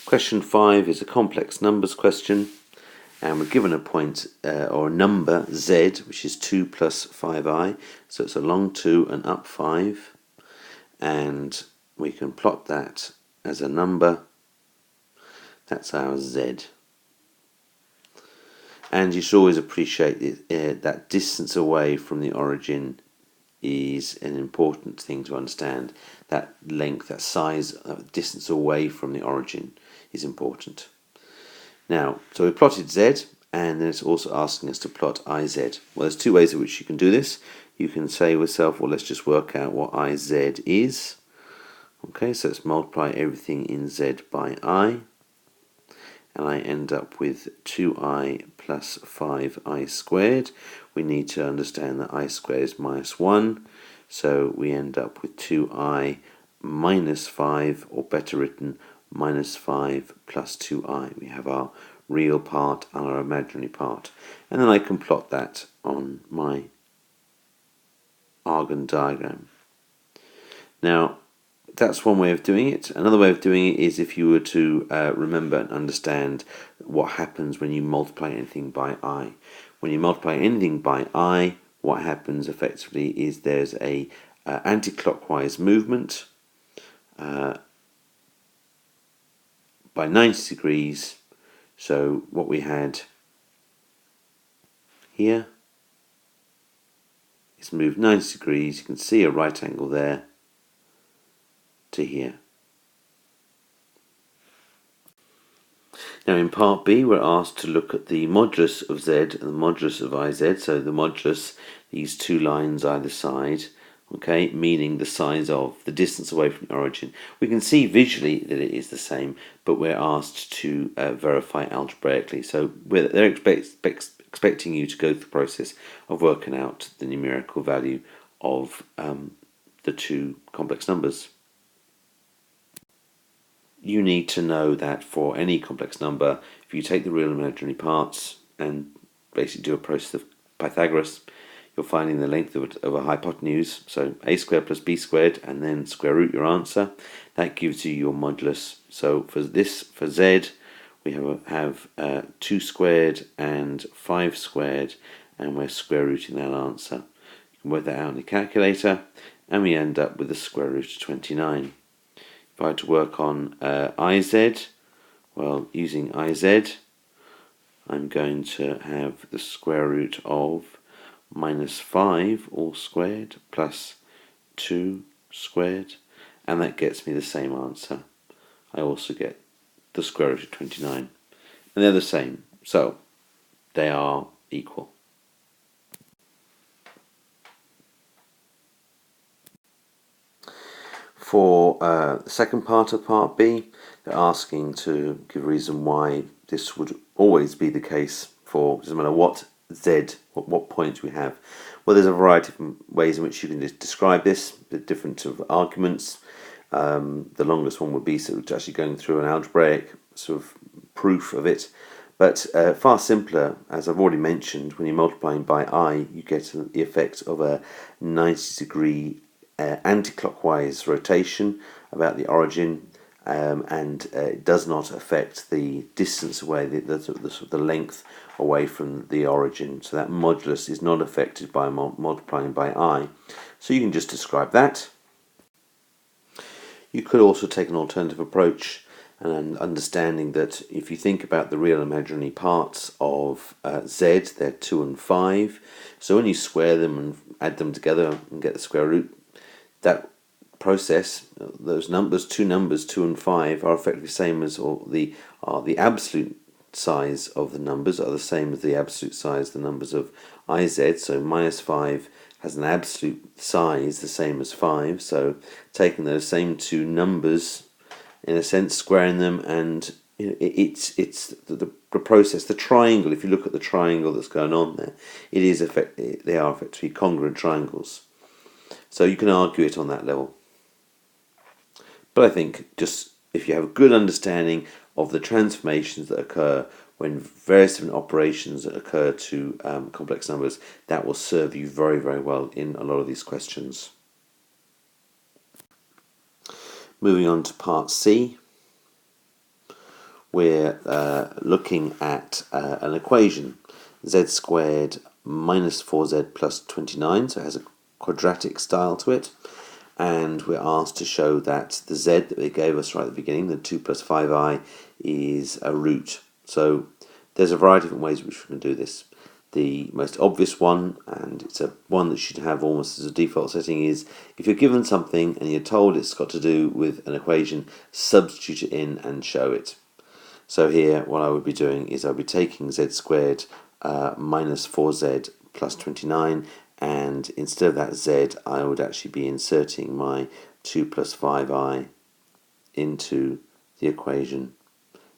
Question 5 is a complex numbers question, and we're given a point or a number z, which is 2 plus 5i, so it's along 2 and up 5, and we can plot that as a number. That's our z. And you should always appreciate that distance away from the origin is an important thing to understand. That length, that size, distance away from the origin is important. Now, so we plotted z, and then it's also asking us to plot iz. Well, there's two ways in which you can do this. You can say to yourself, well, let's just work out what iz is. Okay, so let's multiply everything in z by I, and I end up with 2i plus 5i squared. We need to understand that I squared is minus 1, so we end up with 2i minus 5, or better written, minus 5 plus 2i. We have our real part and our imaginary part. And then I can plot that on my Argand diagram. Now, that's one way of doing it. Another way of doing it is if you were to remember and understand what happens when you multiply anything by I. When you multiply anything by I, what happens effectively is there's a anti-clockwise movement by 90 degrees. So what we had here is moved 90 degrees. You can see a right angle there to here. Now in part B, we're asked to look at the modulus of z and the modulus of iz. So the modulus, these two lines either side, okay, meaning the size of the distance away from the origin. We can see visually that it is the same, but we're asked to verify algebraically. So they're expecting you to go through the process of working out the numerical value of the two complex numbers. You need to know that for any complex number, if you take the real and imaginary parts and basically do a process of Pythagoras, you're finding the length of a hypotenuse, so a squared plus b squared, and then square root your answer. That gives you your modulus. So for z, we have 2 squared and 5 squared, and we're square rooting that answer. You can work that out in the calculator, and we end up with the square root of 29. If I had to work on iz, well, using iz, I'm going to have the square root of minus 5 all squared plus 2 squared, and that gets me the same answer. I also get the square root of 29, and they're the same, so they are equal. For the second part of part B, they're asking to give a reason why this would always be the case for, doesn't matter what what points we have. Well, there's a variety of ways in which you can describe this, the different sort of arguments. The longest one would be sort of actually going through an algebraic sort of proof of it. But far simpler, as I've already mentioned, when you're multiplying by I, you get the effect of a 90-degree anti-clockwise rotation about the origin, and it does not affect the distance away, the length away from the origin. So that modulus is not affected by multiplying by I. So you can just describe that. You could also take an alternative approach, and understanding that if you think about the real imaginary parts of z, they're 2 and 5. So when you square them and add them together and get the square root, that process, those numbers, 2 and 5, are effectively the same as, or the absolute size of the numbers are the same as the absolute size of the numbers of iz. So minus 5 has an absolute size the same as 5. So taking those same 2 numbers, in a sense, squaring them, and it's the process. The triangle, if you look at the triangle that's going on there, they are effectively congruent triangles. So you can argue it on that level. But I think just if you have a good understanding of the transformations that occur when various different operations occur to complex numbers, that will serve you very, very well in a lot of these questions. Moving on to part C. we're looking at an equation, z squared minus 4z plus 29, so it has a quadratic style to it, and we're asked to show that the z that they gave us right at the beginning, the 2 plus 5i, is a root. So there's a variety of different ways in which we can do this. The most obvious one, and it's a one that you should have almost as a default setting, is if you're given something and you're told it's got to do with an equation, substitute it in and show it. So here what I would be doing is I would be taking z squared minus 4z plus 29, and instead of that z I would actually be inserting my 2 plus 5i into the equation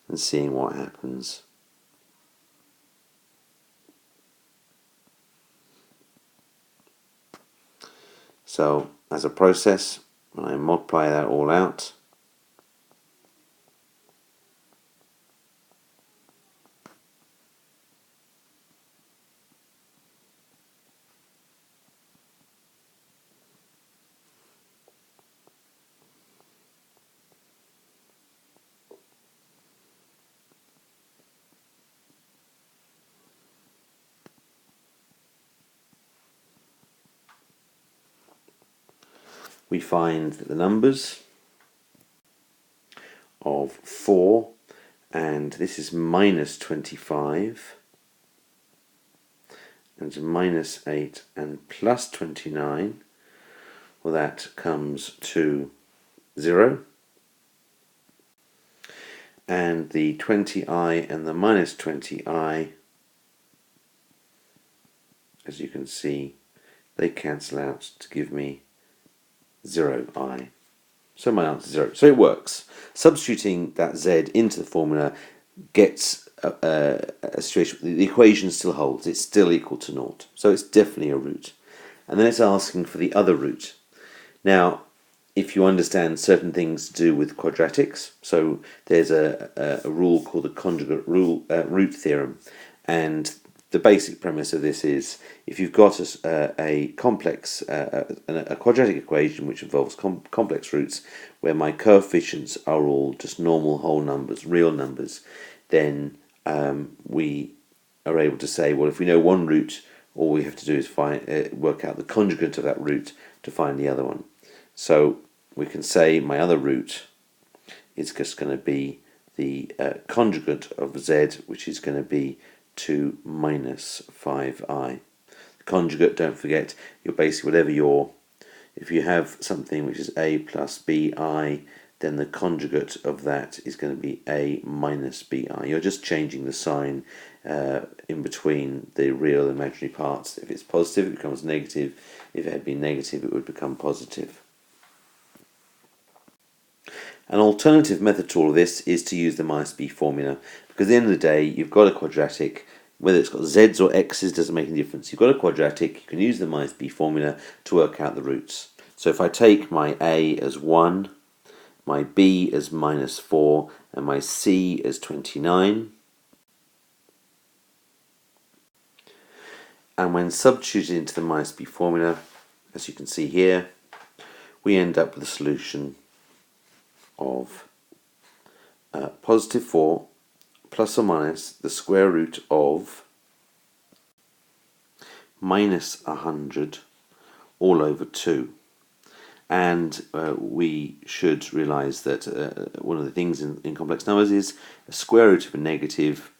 and seeing what happens. So as a process, when I multiply that all out, we find that the numbers of 4, and this is minus 25, and minus 8 and plus 29, well, that comes to 0. And the 20i and the minus 20i, as you can see, they cancel out to give me 0i. So my answer is 0. So it works. Substituting that z into the formula gets a situation, the equation still holds, it's still equal to 0. So it's definitely a root. And then it's asking for the other root. Now, if you understand certain things to do with quadratics, so there's a rule called the conjugate root theorem, and the basic premise of this is if you've got a complex, a quadratic equation which involves complex roots, where my coefficients are all just normal whole numbers, real numbers, then we are able to say, well, if we know one root, all we have to do is work out the conjugate of that root to find the other one. So we can say my other root is just going to be the conjugate of z, which is going to be 2 minus 5i. The conjugate, don't forget, you're basically whatever if you have something which is a plus bi, then the conjugate of that is going to be a minus bi. You're just changing the sign in between the real and imaginary parts. If it's positive, it becomes negative. If it had been negative, it would become positive. An alternative method to all of this is to use the minus b formula, because at the end of the day you've got a quadratic, whether it's got z's or x's doesn't make any difference. You've got a quadratic, you can use the minus b formula to work out the roots. So if I take my a as 1, my b as minus 4, and my c as 29, and when substituted into the minus b formula, as you can see here, we end up with a solution of positive 4 plus or minus the square root of minus 100 all over 2. And we should realise that one of the things in complex numbers is a square root of a negative,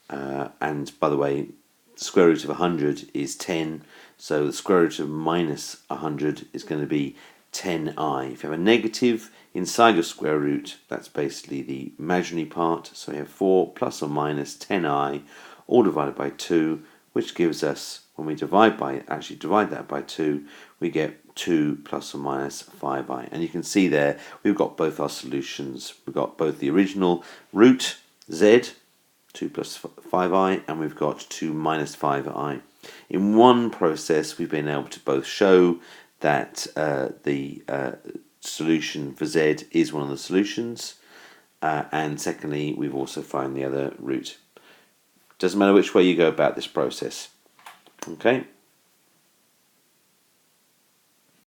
and by the way, the square root of 100 is 10, so the square root of minus 100 is going to be 10i. If you have a negative inside your square root, that's basically the imaginary part, so we have 4 plus or minus 10i all divided by 2, which gives us, when we divide that by 2, we get 2 plus or minus 5i. And you can see there we've got both our solutions. We've got both the original root z, 2 plus 5i, and we've got 2 minus 5i. In one process we've been able to both show that the solution for z is one of the solutions, and secondly we've also found the other root. Doesn't matter which way you go about this process. Okay.